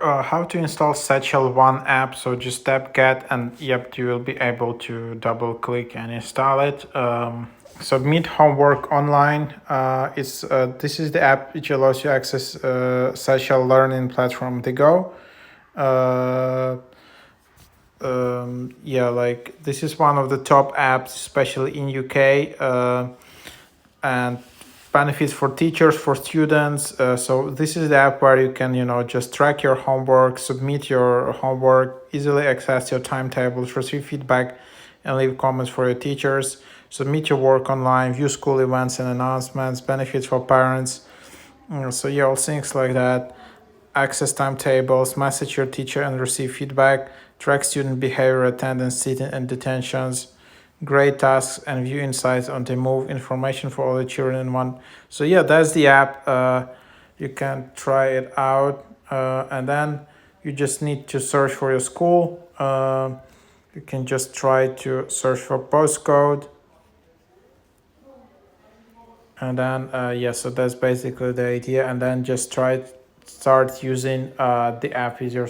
How to install Satchel One app. So just tap get and yep, you will be able to double click and install it. Submit homework online. It's This is the app which allows you access Satchel learning platform to go. Uh, yeah, like this is one of the top apps, especially in UK. And benefits for teachers, for students. So this is the app where you can just track your homework, submit your homework, easily access your timetables, receive feedback, and leave comments for your teachers. Submit your work online, view school events and announcements, benefits for parents. So yeah, all things like that. Access timetables, message your teacher and receive feedback, track student behavior, attendance, sitting and detentions, grade tasks, and view insights on the move, information for all the children in one. So yeah, that's the app. You can try it out, and then you just need to search for your school. You can just try to search for postcode, and then yeah, so that's basically the idea. And then just start using the app with your